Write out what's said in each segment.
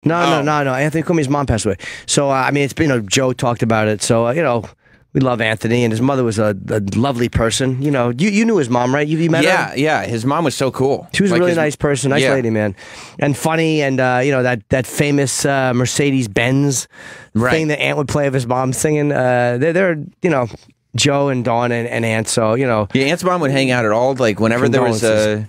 No. Anthony Cumia's mom passed away. So I mean, it's been Joe talked about it. So we love Anthony, and his mother was a lovely person. You knew his mom, right? You met her? Yeah. His mom was so cool. She was a really nice person, nice lady, man, and funny, and that famous Mercedes Benz thing that Ant would play of his mom singing. They're Joe and Dawn and Ant. So Ant's mom would hang out at all, like whenever there was a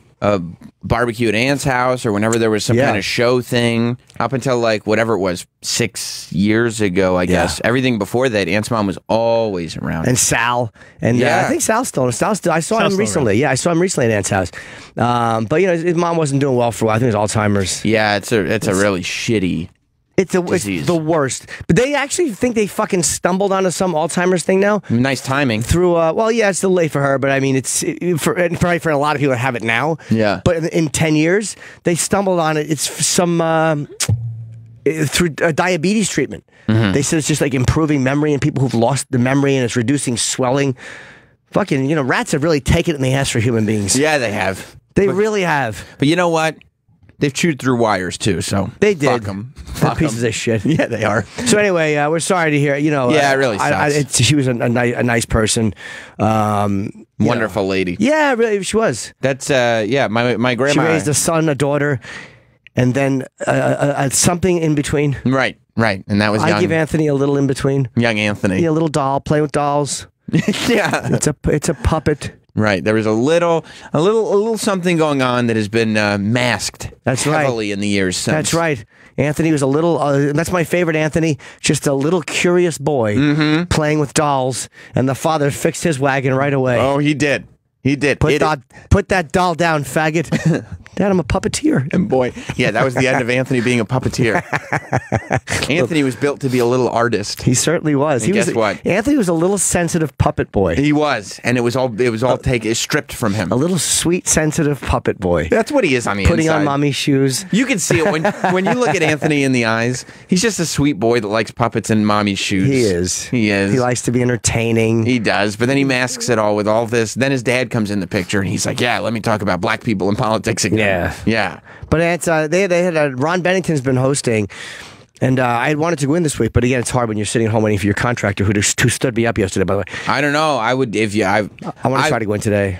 barbecue at Ant's house, or whenever there was some kind of show thing, up until like whatever it was 6 years ago, I guess. Everything before that, Ant's mom was always around. And Sal, and I think Sal's still. I saw him recently. Yeah, I saw him recently at Ant's house. But his mom wasn't doing well for a while. I think it was Alzheimer's. Yeah, it's a really shitty. It's the worst. But they actually think they fucking stumbled onto some Alzheimer's thing now. Nice timing. Through, it's still late for her, but I mean, it's probably for a lot of people that have it now. Yeah. But in 10 years, they stumbled on it. It's some, through diabetes treatment. Mm-hmm. They said it's just like improving memory in people who've lost the memory, and it's reducing swelling. Fucking, rats have really taken it in the ass for human beings. Yeah, they have. They really have. But you know what? They've chewed through wires too, so they did. Fuck them. They're pieces of shit. Yeah, they are. So anyway, we're sorry to hear. Yeah, it really sucks. She was a nice person. Wonderful lady. Yeah, really, she was. That's my grandma. She raised a son, a daughter, and then something in between. Right, and that was. I give Anthony a little in between. Young Anthony. Yeah, a little doll, playing with dolls. Yeah, it's a puppet. Right, there was a little something going on that has been masked. That's heavily in the years since. That's right. Anthony was a little. That's my favorite Anthony. Just a little curious boy playing with dolls, and the father fixed his wagon right away. Oh, he did. He did. Put that doll down, faggot. Dad, I'm a puppeteer. And boy, that was the end of Anthony being a puppeteer. Anthony was built to be a little artist. He certainly was. And guess what? Anthony was a little sensitive puppet boy. He was, and it was all stripped from him. A little sweet, sensitive puppet boy. That's what he is on the Putting inside. on mommy's shoes. You can see it when you look at Anthony in the eyes. He's just a sweet boy that likes puppets and mommy's shoes. He is. He likes to be entertaining. He does, but then he masks it all with all this. Then his dad comes in the picture, and he's like, "Yeah, let me talk about black people in politics again." Yeah. But it's, they had Ron Bennington's been hosting, and I had wanted to go in this week, but again, it's hard when you're sitting at home waiting for your contractor who stood me up yesterday. By the way, I don't know. I would if you. I want to try to go in today.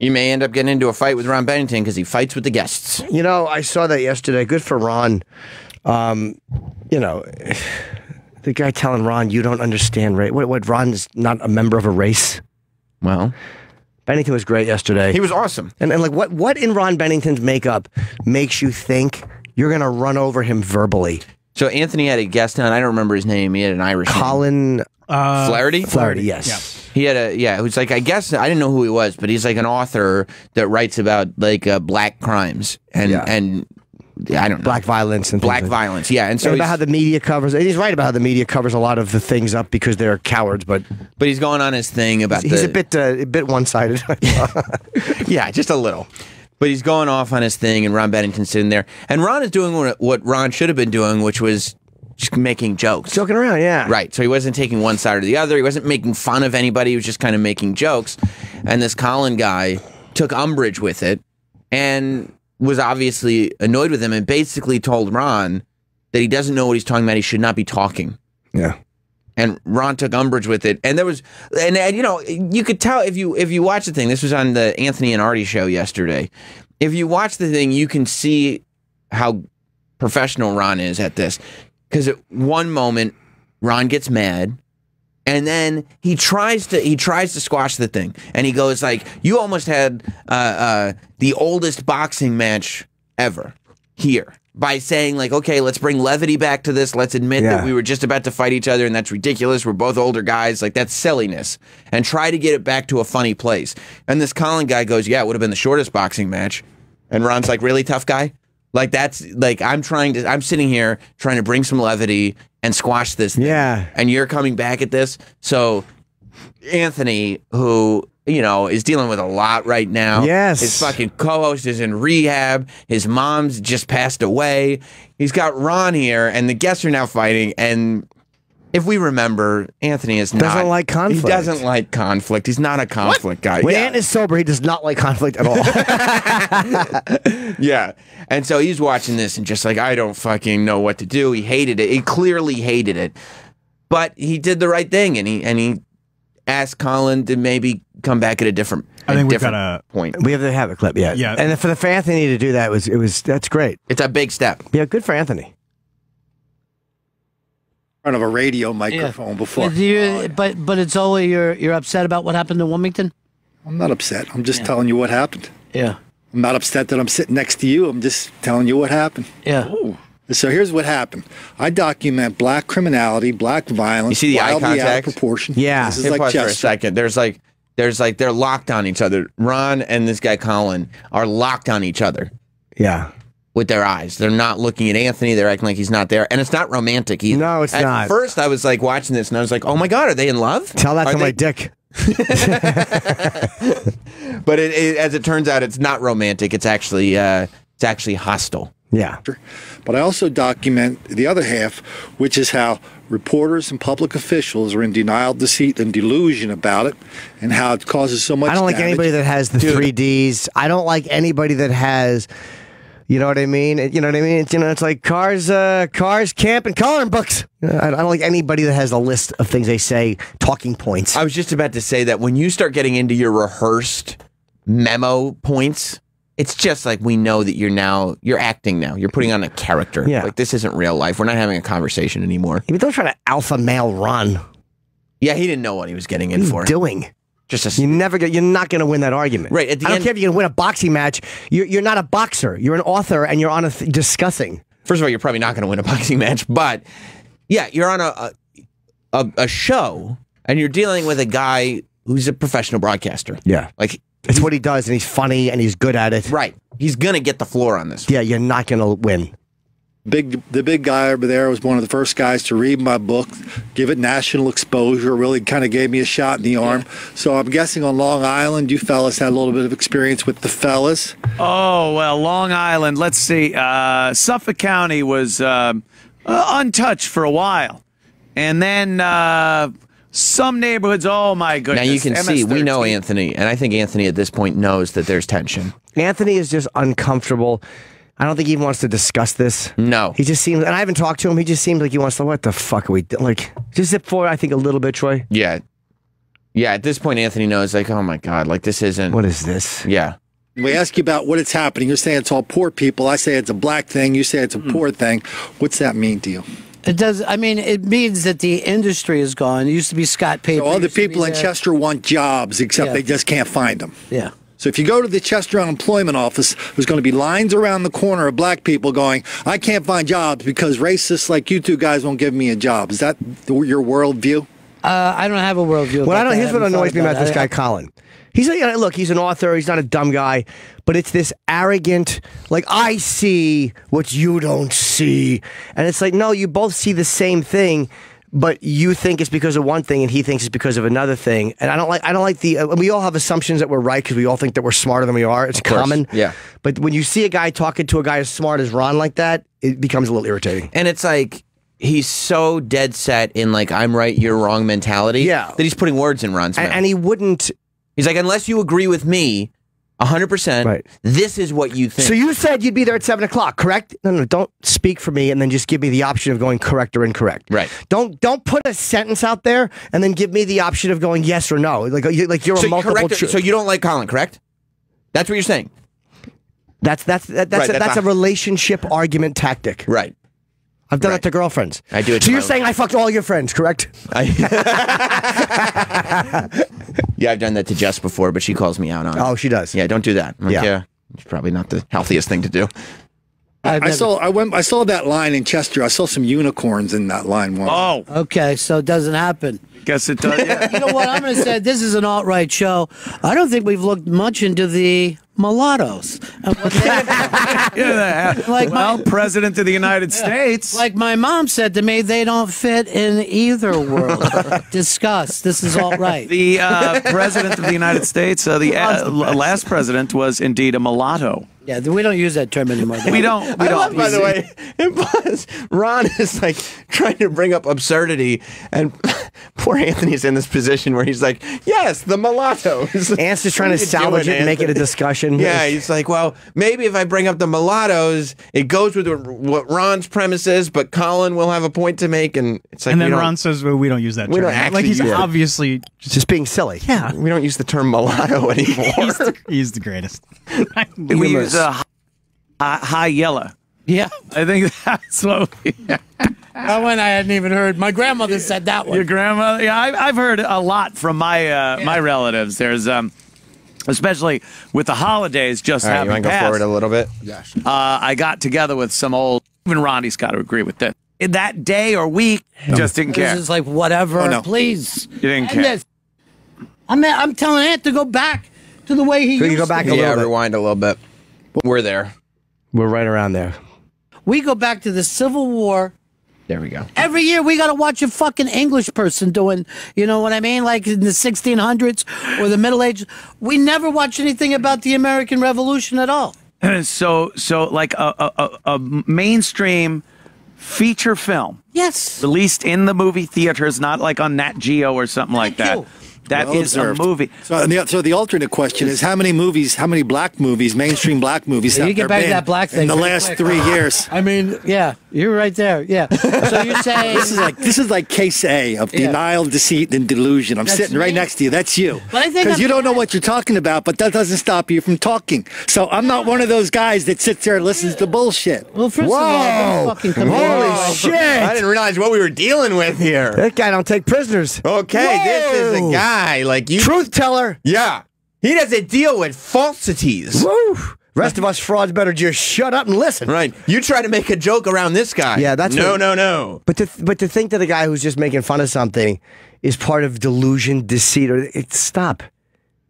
You may end up getting into a fight with Ron Bennington because he fights with the guests. I saw that yesterday. Good for Ron. The guy telling Ron, "You don't understand, right? What? Ron is not a member of a race." Well. Bennington was great yesterday. He was awesome. And like, what in Ron Bennington's makeup makes you think you're going to run over him verbally? So Anthony had a guest on. I don't remember his name. He had an Irish Colin name. Flaherty? Flaherty, yes. Yeah. He had who's like, I guess, I didn't know who he was, but he's like an author that writes about like black crimes and I don't know. Black violence and black violence, yeah. And so about how the media covers. He's right about how the media covers a lot of the things up because they're cowards. But he's going on his thing about he's a bit one-sided. Yeah, just a little. But he's going off on his thing, and Ron Bennington's sitting there, and Ron is doing what Ron should have been doing, which was just making jokes, joking around. Yeah, right. So he wasn't taking one side or the other. He wasn't making fun of anybody. He was just kind of making jokes. And this Colin guy took umbrage with it, and was obviously annoyed with him and basically told Ron that he doesn't know what he's talking about. He should not be talking. Yeah. And Ron took umbrage with it. And there was, and you could tell if you watch the thing, this was on the Anthony and Artie show yesterday. If you watch the thing, you can see how professional Ron is at this. Because at one moment, Ron gets mad. And then he tries to squash the thing, and he goes like, "You almost had the oldest boxing match ever here," by saying like, "Okay, let's bring levity back to this. Let's admit that we were just about to fight each other, and that's ridiculous. We're both older guys. Like that's silliness." And try to get it back to a funny place. And this Colin guy goes, "Yeah, it would have been the shortest boxing match." And Ron's like, "Really, tough guy? Like that's like I'm sitting here trying to bring some levity and squash this thing. Yeah. And you're coming back at this." So Anthony, who, is dealing with a lot right now. Yes. His fucking co-host is in rehab. His mom's just passed away. He's got Ron here, and the guests are now fighting, and If we remember, Anthony doesn't like conflict. He doesn't like conflict. He's not a conflict guy. When Ant is sober, he does not like conflict at all. Yeah. And so he's watching this and just like, I don't fucking know what to do. He hated it. He clearly hated it. But he did the right thing, and he asked Colin to maybe come back at a different point. We have to have a clip, yeah. And for Anthony to do that that's great. It's a big step. Yeah, good for Anthony. Front of a radio microphone before. But it's only you're upset about what happened in Wilmington? I'm not upset. I'm just telling you what happened. Yeah. I'm not upset that I'm sitting next to you. I'm just telling you what happened. Yeah. Ooh. So here's what happened. I document black criminality, black violence. You see the eye contact? Out of proportion. Yeah. This is like pause for a second. There's like they're locked on each other. Ron and this guy Colin are locked on each other. Yeah. With their eyes. They're not looking at Anthony. They're acting like he's not there. And it's not romantic either. No, it's not. At first, I was like watching this and I was like, oh my God, are they in love? Tell that to my dick. But as it turns out, it's not romantic. It's actually hostile. Yeah. But I also document the other half, which is how reporters and public officials are in denial, deceit, and delusion about it, and how it causes so much I don't like damage. anybody that has the 3Ds. I don't like anybody that has... You know what I mean? You know what I mean? It's like cars, camp, and coloring books. I don't like anybody that has a list of things they say, talking points. I was just about to say that when you start getting into your rehearsed memo points, it's just like we know that you're acting now. You're putting on a character. Yeah. Like this isn't real life. We're not having a conversation anymore. Even don't try to alpha male Ron. Yeah, he didn't know what he was getting in for. What are you doing? You're not going to win that argument. Right. At the I don't end, care if you're going to win a boxing match. You're not a boxer. You're an author, and you're on discussing. First of all, you're probably not going to win a boxing match, but yeah, you're on a show, and you're dealing with a guy who's a professional broadcaster. Yeah. Like it's what he does, and he's funny, and he's good at it. Right. He's going to get the floor on this. Yeah, you're not going to win. The big guy over there was one of the first guys to read my book, give it national exposure, really kind of gave me a shot in the arm. Yeah. So I'm guessing on Long Island, you fellas had a little bit of experience with the fellas. Oh, well, Long Island, let's see. Suffolk County was untouched for a while. And then some neighborhoods, oh my goodness. Now you can see, we know Anthony, and I think Anthony at this point knows that there's tension. Anthony is just uncomfortable. I don't think he even wants to discuss this. No. He just seems, and I haven't talked to him, he just seems like he wants to, what the fuck are we doing? Like, just zip forward, I think, a little bit, Troy. Yeah. Yeah, at this point, Anthony knows, like, oh my God, like, this isn't. What is this? Yeah. We ask you about what it's happening. You're saying it's all poor people. I say it's a black thing. You say it's a poor thing. What's that mean to you? It does. I mean, it means that the industry is gone. It used to be Scott Paper. So all the people in Chester want jobs, except they just can't find them. Yeah. So if you go to the Chester Unemployment Office, there's going to be lines around the corner of black people going, I can't find jobs because racists like you two guys won't give me a job. Is that your worldview? I don't have a worldview. Well, here's what annoys me about this guy, Colin. He's like, look, he's an author. He's not a dumb guy, but it's this arrogant, like, I see what you don't see. And it's like, no, you both see the same thing, but you think it's because of one thing and he thinks it's because of another thing. And I don't like the, we all have assumptions that we're right because we all think that we're smarter than we are. It's common. Yeah. But when you see a guy talking to a guy as smart as Ron like that, it becomes a little irritating. And it's like, he's so dead set in like, I'm right, you're wrong mentality. Yeah. That he's putting words in Ron's mouth. And he wouldn't. He's like, unless you agree with me 100%, right. This is what you think. So you said you'd be there at 7 o'clock, correct? No, don't speak for me and then just give me the option of going correct or incorrect. Right. Don't put a sentence out there and then give me the option of going yes or no. Like you're a multiple choice. So you don't like Colin, correct? That's what you're saying. That's a relationship argument tactic. Right. I've done that to girlfriends. I do it. So you're saying I fucked all your friends, correct? Yeah, I've done that to Jess before, but she calls me out on it. Oh, she does. Yeah, don't do that. Like, yeah, it's probably not the healthiest thing to do. I saw that line in Chester. I saw some unicorns in that line once. Oh, okay, so it doesn't happen. Guess it does. Yeah. You know what? I'm going to say this is an alt-right show. I don't think we've looked much into the mulattoes. President of the United States. Like my mom said to me, they don't fit in either world. Discuss. This is alt-right. The president of the United States, the last president was indeed a mulatto. Yeah, we don't use that term anymore. We don't. I love, by the way, it was, Ron is like trying to bring up absurdity, and poor Anthony's in this position where he's like, yes, the mulattoes. Ant's just trying to salvage it and make it a discussion. Yeah, he's like, well, maybe if I bring up the mulattoes, it goes with what Ron's premise is, but Colin will have a point to make, and it's like, and then Ron says, well, we don't use that term. We don't actually like he's use it. obviously just being silly. Yeah. We don't use the term mulatto anymore. he's the greatest. We use high yellow. Yeah. I think that's what we... That one I hadn't even heard. My grandmother said that one. Your grandmother? Yeah, I've heard a lot from my relatives. There's especially with the holidays just All right, having you want to go passed. forward a little bit? I got together with some old. Even Ronnie's got to agree with this. In that day or week, just didn't care. This is like whatever. Oh, no. Please. You didn't care. I'm telling Ant to go back to the way he Could you used go back to a be. little Yeah, bit? rewind a little bit. We're there. We're right around there. We go back to the Civil War. There we go. Every year we got to watch a fucking English person doing, you know what I mean? Like in the 1600s or the Middle Ages. We never watch anything about the American Revolution at all. So like a mainstream feature film Yes. released in the movie theaters, not like on Nat Geo or something like that. you. That Well is observed. a movie. So the alternate question is how many black movies, mainstream black movies, Yeah, you have get there back to been that black thing in the pretty last quick. 3 years? I mean, yeah, you're right there. Yeah. So you're saying This is like case A of Yeah. denial, deceit, and delusion. I'm That's sitting right me. next to you. That's you. But I think Because I'm you don't know correct. what you're talking about, but that doesn't stop you from talking. So I'm not one of those guys that sits there and listens to bullshit. well, first of all, don't fucking come Holy here. shit! I didn't realize what we were dealing with here. That guy don't take prisoners. Okay, this is a Whoa. guy like you. Truth teller. Yeah. He doesn't deal with falsities. Woo! Rest of us frauds better just shut up and listen. Right. You try to make a joke around this guy. Yeah, that's no, what- no. But to think that the guy who's just making fun of something is part of delusion, deceit, or stop.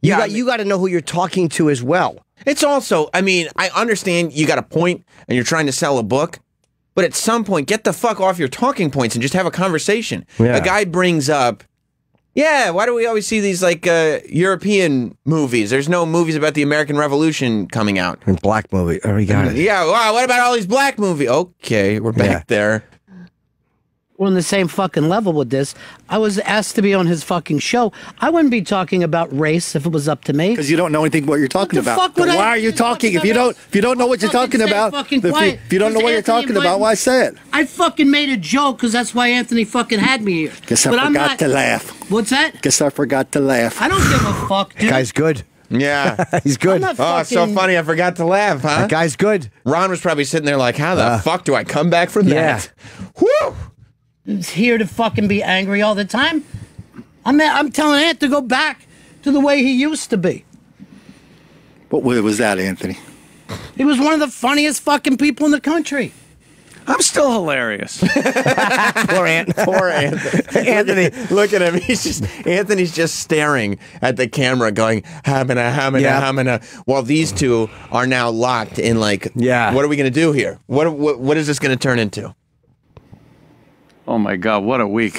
You got to know who you're talking to as well. It's also, I mean, I understand you got a point and you're trying to sell a book, but at some point, get the fuck off your talking points and just have a conversation. Yeah. A guy brings up, yeah, why do we always see these like European movies? There's no movies about the American Revolution coming out. And black movie. Oh, we got it. Yeah, wow, what about all these black movies? Okay, we're back Yeah. there. We're on the same fucking level with this. I was asked to be on his fucking show. I wouldn't be talking about race if it was up to me. Because you don't know anything what you're talking What the about. fuck would But I why are you be talking? talking If you don't know what you're Fucking talking stay about, fucking if quiet. you don't know what you're Anthony talking about, invited- why say it? I fucking made a joke because that's why Anthony fucking had me here. Guess I But I'm forgot not- to laugh. What's that? Guess I forgot to laugh. I don't give a fuck, dude. Guy's good. Yeah. He's good. I'm not Oh, it's so fucking- funny. I forgot to laugh, huh? That guy's good. Ron was probably sitting there like, how the fuck do I come back from that? Whew! here to fucking be angry all the time. I'm telling Ant to go back to the way he used to be. What was that, Anthony? He was one of the funniest fucking people in the country. I'm still hilarious. Poor Ant. Poor Anthony. Anthony, look at him. Anthony's just staring at the camera going, hamina, hamina, Yeah. hamina, while these two are now locked in like, Yeah. what are we going to do here? What is this going to turn into? Oh my God, what a week.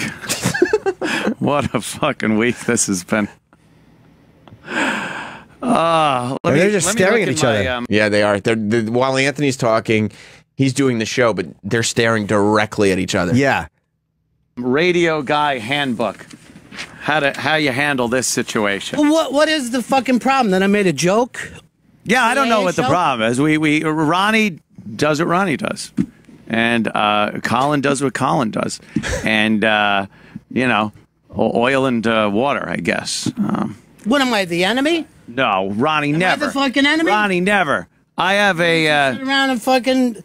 What a fucking week this has been. They're just staring at each other. Yeah, they are. While Anthony's talking, he's doing the show, but they're staring directly at each other. Yeah. Radio guy handbook. How you handle this situation. Well, what is the fucking problem? That I made a joke? Yeah, I don't know what the show? problem is. Ronnie does what Ronnie does, and Colin does what Colin does, and oil and water, I guess. What am I, the enemy? No, Ronnie never. the fucking enemy? Ronnie never. I have a. Sit around and fucking.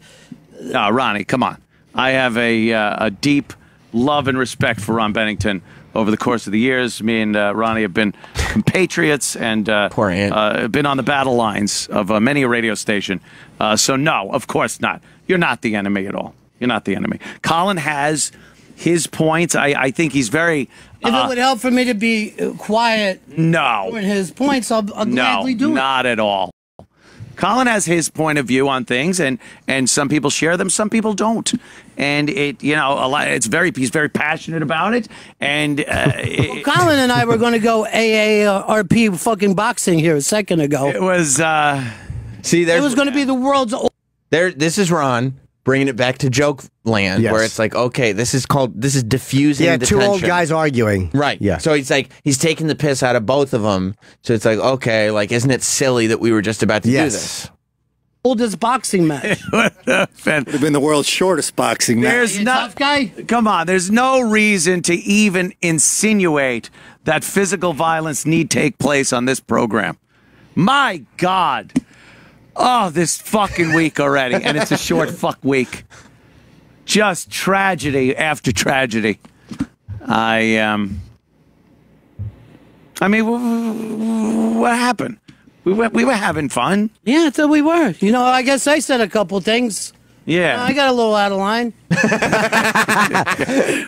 No, Ronnie, come on. I have a deep love and respect for Ron Bennington. Over the course of the years, me and Ronnie have been compatriots and Poor Ant. been on the battle lines of many a radio station. So no, of course not. You're not the enemy at all. You're not the enemy. Colin has his points. I think he's very... If it would help for me to be quiet No. during his points, I'll gladly do it. Not at all. Colin has his point of view on things, and some people share them, some people don't, and he's very passionate about it. And Colin and I were going to go AARP fucking boxing here a second ago. it was See, It was going to be the world's. This is Ron bringing it back to joke land, Yes. where it's like, okay, this is diffusing the two old tension. guys arguing. Right. Yeah. So he's taking the piss out of both of them. So it's like, okay, like, isn't it silly that we were just about to do this? Oldest boxing match. Would have been the world's shortest boxing match. There's You tough guy. Come on, there's no reason to even insinuate that physical violence need take place on this program. My God. Oh, this fucking week already, and it's a short fuck week. Just tragedy after tragedy. I mean, what happened? We were having fun. Yeah, I thought we were. You know, I guess I said a couple things. Yeah. I got a little out of line.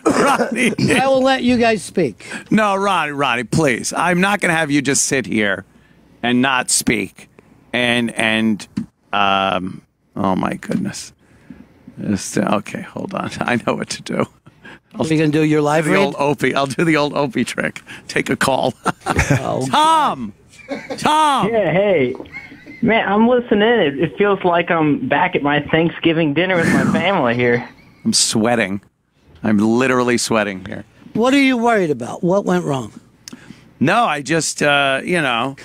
Ronnie. I will let you guys speak. No, Ronnie, please. I'm not going to have you just sit here and not speak. And oh my goodness. Okay, hold on. I know what to do. Are you going to do your live The read? old Opie. I'll do the old Opie trick. Take a call. Tom. Yeah, hey. Man, I'm listening. It feels like I'm back at my Thanksgiving dinner with my family here. I'm sweating. I'm literally sweating here. What are you worried about? What went wrong? No, I just, Look at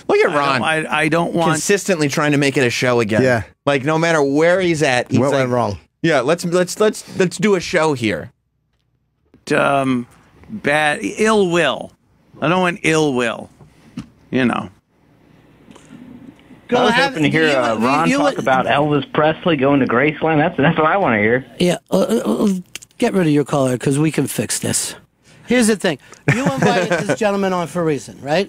Ron. I don't want... Consistently trying to make it a show again. Yeah. Like, no matter where he's at, he's What like, went wrong? Yeah, let's do a show here. Bad ill will. I don't want ill will. You know. I was hoping to hear Ron talk about Elvis Presley going to Graceland. That's what I want to hear. Yeah, get rid of your caller because we can fix this. Here's the thing. You invited this gentleman on for a reason, right?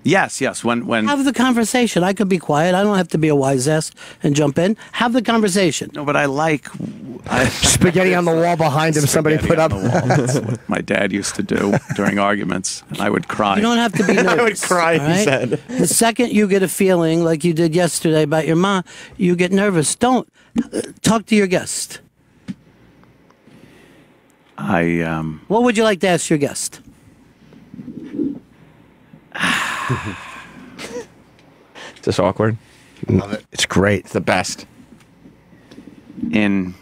Yes. When Have the conversation. I could be quiet. I don't have to be a wise ass and jump in. Have the conversation. No, but I like Spaghetti on the wall behind him. Somebody put up. That's what my dad used to do during arguments, and I would cry. You don't have to be nervous. I would cry, all he said. The second you get a feeling like you did yesterday about your mom, you get nervous. Don't. Talk to your guest. What would you like to ask your guest? Is this awkward? Love it. It's great. It's the best. In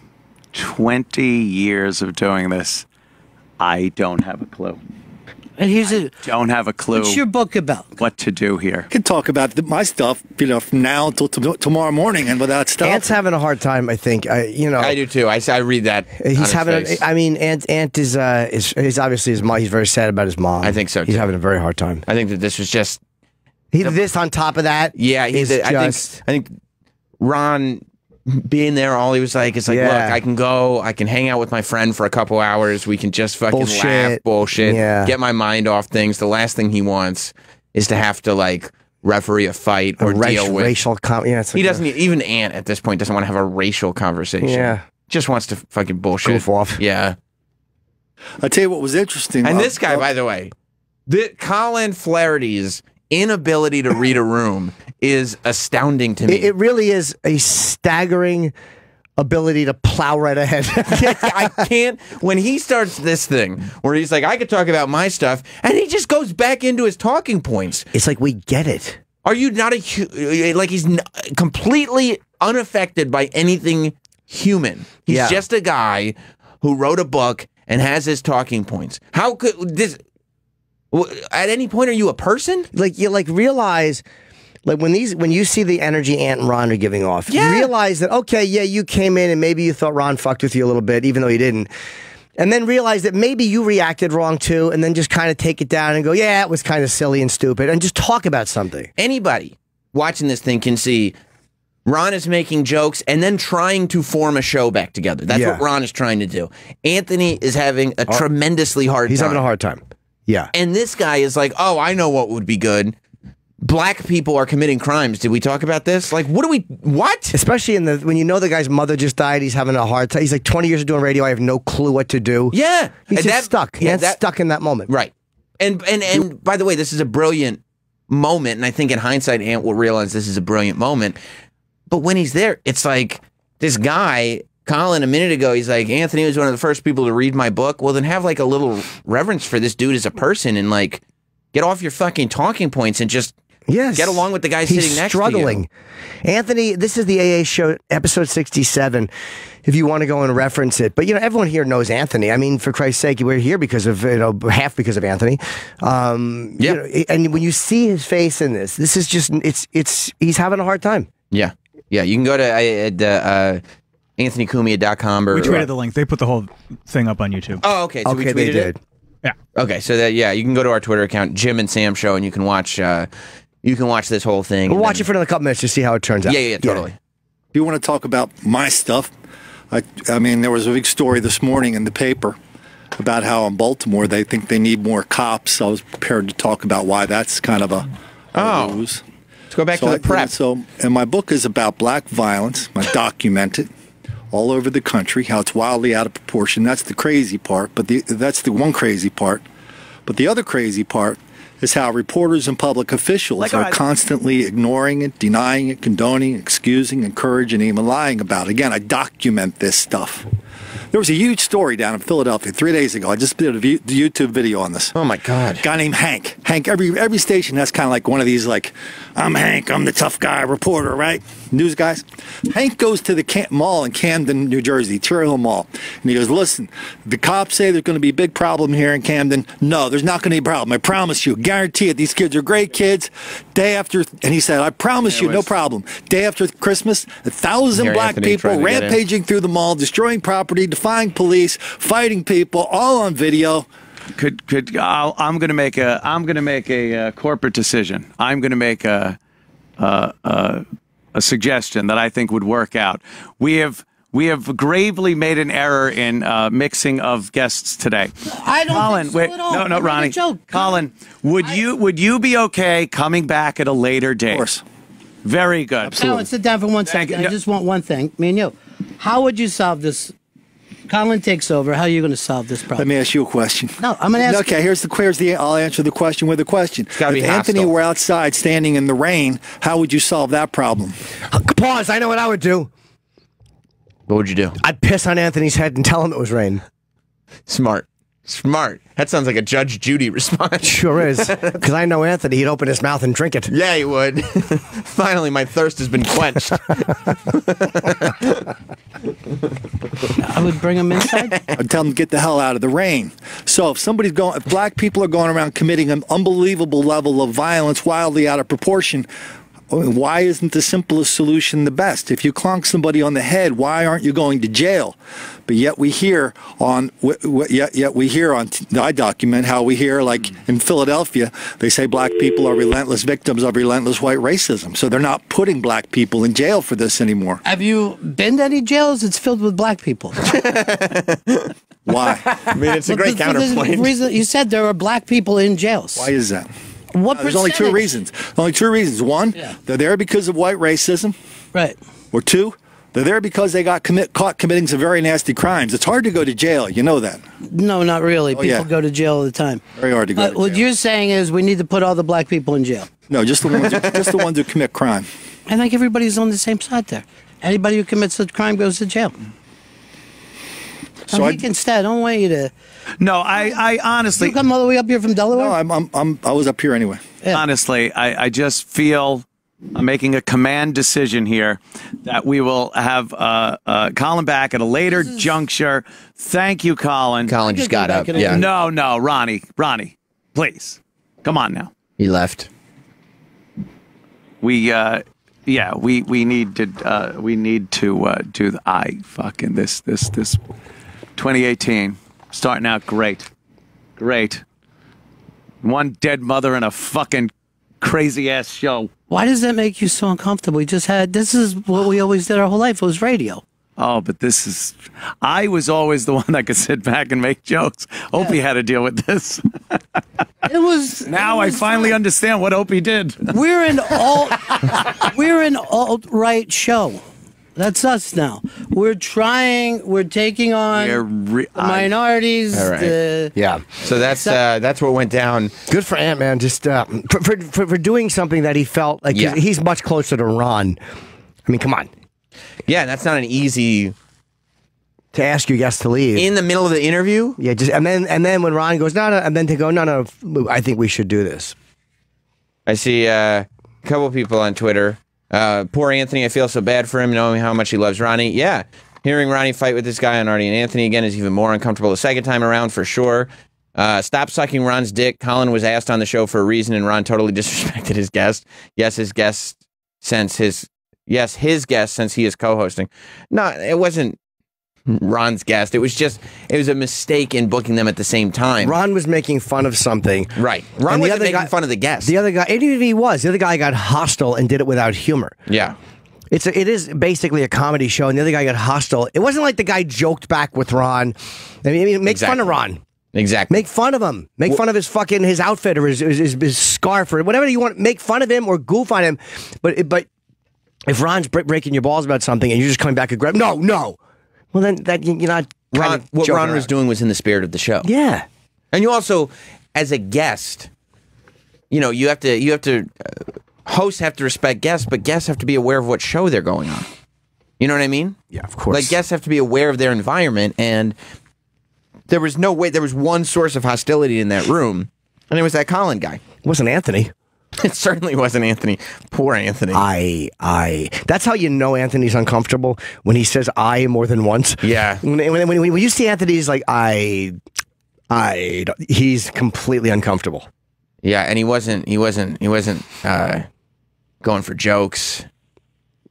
20 years of doing this, I don't have a clue. And here's it. Don't have a clue What's your book about? what to do here. I could talk about my stuff, from now until tomorrow morning, and without stuff. Ant's having a hard time. I think. I do too. I read that. on He's his having. face. I mean, Ant is obviously his mom. He's very sad about his mom. I think so, He's too. having a very hard time. I think that this was just. This on top of that. Yeah, I think Ron being there, all he was like, it's like, Yeah. look, I can go, I can hang out with my friend for a couple hours. We can just fucking laugh, bullshit, get my mind off things. The last thing he wants is to have to like referee a fight or deal with racial. he doesn't even Ant at this point doesn't want to have a racial conversation. Yeah, just wants to fucking bullshit, goof off. Yeah. I'll tell you what was interesting. And this guy, by the way, Colin Flaherty's inability to read a room is astounding to me. It really is a staggering ability to plow right ahead. I can't. When he starts this thing where he's like, I could talk about my stuff, and he just goes back into his talking points. It's like we get it. Are you not like he's completely unaffected by anything human? He's just a guy who wrote a book and has his talking points. How could this? At any point, are you a person? Like you realize, like when you see the energy Ant and Ron are giving off, you realize that okay, yeah, you came in and maybe you thought Ron fucked with you a little bit, even though he didn't, and then realize that maybe you reacted wrong too, and then just kind of take it down and go, yeah, it was kind of silly and stupid, and just talk about something. Anybody watching this thing can see Ron is making jokes and then trying to form a show back together. That's what Ron is trying to do. Anthony is having a tremendously hard time. He's having a hard time. Yeah. And this guy is like, oh, I know what would be good. Black people are committing crimes. Did we talk about this? Like, what? Especially when you know the guy's mother just died, he's having a hard time. He's like 20 years of doing radio. I have no clue what to do. Yeah. He's just stuck. Yeah, He's stuck in that moment. Right. And by the way, this is a brilliant moment. And I think in hindsight, Ant will realize this is a brilliant moment. But when he's there, it's like this guy, Colin, a minute ago, he's like, Anthony was one of the first people to read my book. Well, then have like a little reverence for this dude as a person and like get off your fucking talking points and just Yes. Get along with the guy He's sitting next struggling. to Anthony, this is the AA show, episode 67, if you want to go and reference it. But, everyone here knows Anthony. I mean, for Christ's sake, we're here because of, half because of Anthony. And when you see his face in this is just, he's having a hard time. you. Yeah, you can go to anthonycumia.com. We tweeted the link. They put the whole thing up on YouTube. Oh, okay. So we tweeted they did. it? Yeah. Okay, so you can go to our Twitter account, Jim and Sam Show, and you can watch this whole thing. We'll watch it for another couple minutes to see how it turns out. Yeah, totally. If you want to talk about my stuff, I mean, there was a big story this morning in the paper about how in Baltimore they think they need more cops. I was prepared to talk about why that's kind of a lose. Let's go back to the prep. And my book is about black violence. I document it all over the country, how it's wildly out of proportion. That's the crazy part, but that's the one crazy part. But the other crazy part is how reporters and public officials are constantly ignoring it, denying it, condoning, excusing, encouraging, and even lying about it. Again, I document this stuff. There was a huge story down in Philadelphia 3 days ago. I just did a YouTube video on this. Oh, my God. Guy named Hank. Hank, every station has kind of like one of these, like, I'm Hank, I'm the tough guy reporter, right? News guys. Hank goes to the mall in Camden, New Jersey, Cherry Hill Mall. And he goes, listen, the cops say there's going to be a big problem here in Camden. No, there's not going to be a problem. I promise you. Guarantee it. These kids are great kids. Day after, and he said, I promise you, no problem. Day after Christmas, 1,000 black people rampaging through the mall, destroying property, defying police, fighting people, all on video. I'm going to make a corporate decision. I'm going to make a suggestion that I think would work out. We have gravely made an error in mixing of guests today. I don't think so at all. No, Ronnie. Colin, would you be okay coming back at a later date? Of course. Very good. Absolutely. Colin, sit down for 1 second. I just want one thing. Me and you. How would you solve this? Colin takes over. How are you going to solve this problem? Let me ask you a question. No, I'm going to ask. Okay, I'll answer the question with a question. It's gotta be if Anthony hostile. were outside standing in the rain, how would you solve that problem? Pause. I know what I would do. What would you do? I'd piss on Anthony's head and tell him it was rain. Smart. That sounds like a Judge Judy response. Sure is. Because I know Anthony. He'd open his mouth and drink it. Yeah, he would. Finally, my thirst has been quenched. I would bring him inside. I'd tell them to get the hell out of the rain. So if black people are going around committing an unbelievable level of violence wildly out of proportion, why isn't the simplest solution the best? If you clonk somebody on the head, why aren't you going to jail? But yet we hear I document how we hear, like in Philadelphia, they say black people are relentless victims of relentless white racism. So they're not putting black people in jail for this anymore. Have you been to any jails? It's filled with black people. Why? I mean, it's a great counterpoint. You said there are black people in jails. Why is that? What There's only two reasons. One, they're there because of white racism. Right. Or two, they're there because they got caught committing some very nasty crimes. It's hard to go to jail. You know that. No, not really. People go to jail all the time. Very hard to go to jail. What you're saying is we need to put all the black people in jail. No, just the ones who commit crime. I think everybody's on the same side there. Anybody who commits a crime goes to jail. So instead, I don't want you to. No, I honestly. You come all the way up here from Delaware? No, I was up here anyway. Yeah. Honestly, I just feel I'm making a command decision here that we will have Colin back at a later juncture. Thank you, Colin. Colin just got up. Yeah. No, Ronnie, please, come on now. He left. We need to do this 2018 starting out great. One dead mother and a fucking crazy ass show. Why does that make you so uncomfortable? This is what we always did our whole life. It was radio. Oh, but I was always the one that could sit back and make jokes. Opie had to deal with this. Now I finally understand what Opie did. We're an alt-right show. That's us now. We're taking on the minorities. All right. Yeah. So that's what went down. Good for Ant, man. Just for doing something that he felt like he's much closer to Ron. I mean, come on. Yeah, that's not an easy. To ask your guests to leave In the middle of the interview? Yeah, and then when Ron goes, no, and then to go, no, I think we should do this. I see A couple people on Twitter. Poor Anthony, I feel so bad for him, knowing how much he loves Ronnie. Yeah, hearing Ronnie fight with this guy on Artie and Anthony again is even more uncomfortable the second time around, for sure. Stop sucking Ron's dick. Colin was asked on the show for a reason, and Ron totally disrespected his guest. His guest since he is co-hosting. No, it wasn't Ron's guest. It was a mistake in booking them at the same time. Ron was making fun of something. Right. Ron wasn't making fun of the guest. The other guy, he was. The other guy got hostile and did it without humor. Yeah. It is basically a comedy show, and the other guy got hostile. It wasn't like the guy joked back with Ron. I mean, make fun of Ron. Exactly. Make fun of him. Make fun of his outfit or his scarf or whatever you want. Make fun of him or goof on him. But if Ron's breaking your balls about something and you're just coming back and grab, no. Well, then you're not. What Ron was doing was in the spirit of the show. Yeah. And you also, as a guest, you have to. Hosts have to respect guests, but guests have to be aware of what show they're going on. You know what I mean? Yeah, of course. Like, guests have to be aware of their environment, and there was no way. There was one source of hostility in that room, and it was that Colin guy. It wasn't Anthony. It certainly wasn't Anthony. Poor Anthony. That's how you know Anthony's uncomfortable, when he says "I" more than once. Yeah. When you see Anthony, he's like he's completely uncomfortable. Yeah, and he wasn't going for jokes.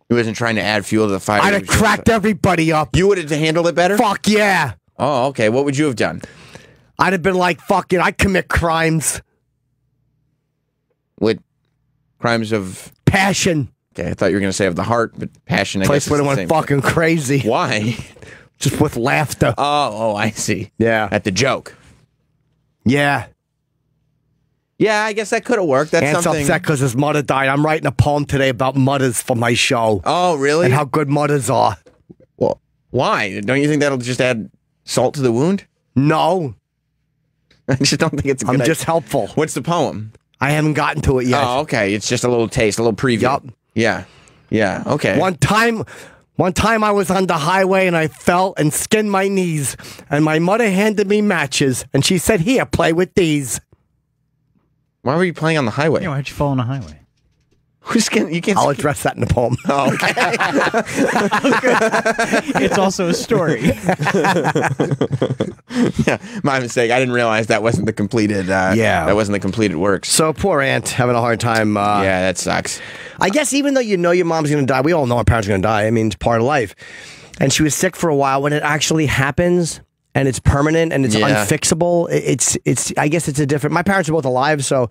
He wasn't trying to add fuel to the fire. I'd have cracked everybody up. You would have handled it better? Fuck yeah. Oh, okay. What would you have done? I'd have been like, fuck it, I commit crimes. What crimes of passion? Okay, I thought you were going to say of the heart, but passion. I Place guess would have went fucking crazy. Why? Just with laughter. Oh, I see. Yeah. At the joke. Yeah. Yeah, I guess that could have worked. That's Ant's something. upset because his mother died. I'm writing a poem today about mothers for my show. Oh, really? And how good mothers are. Well, why? Don't you think that'll just add salt to the wound? No. I just don't think it's a good I'm just helpful. What's the poem? I haven't gotten to it yet. Oh, okay. It's just a little taste, a little preview. Yup. Yeah. Yeah, okay. One time I was on the highway and I fell and skinned my knees. And my mother handed me matches. And she said, here, play with these. Why were you playing on the highway? Yeah, why'd you fall on a highway? You can't. I'll address that in the poem. Oh, okay. It's also a story. Yeah, my mistake. I didn't realize that wasn't the completed. That wasn't the completed works. So poor Aunt having a hard time. Yeah, that sucks. I guess even though you know your mom's going to die, we all know our parents are going to die. I mean, it's part of life. And she was sick for a while. When it actually happens and it's permanent and it's unfixable, it's. I guess it's a different. My parents are both alive, so.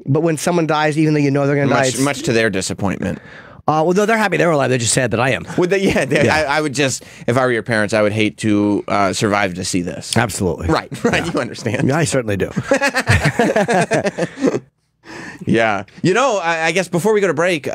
But when someone dies, even though you know they're going to die, much to their disappointment. Well, no, they're happy they're alive. They're just sad that I am. Would they? Yeah. I would just, if I were your parents, I would hate to survive to see this. Absolutely. Right. Yeah. You understand. Yeah, I certainly do. Yeah. I guess before we go to break,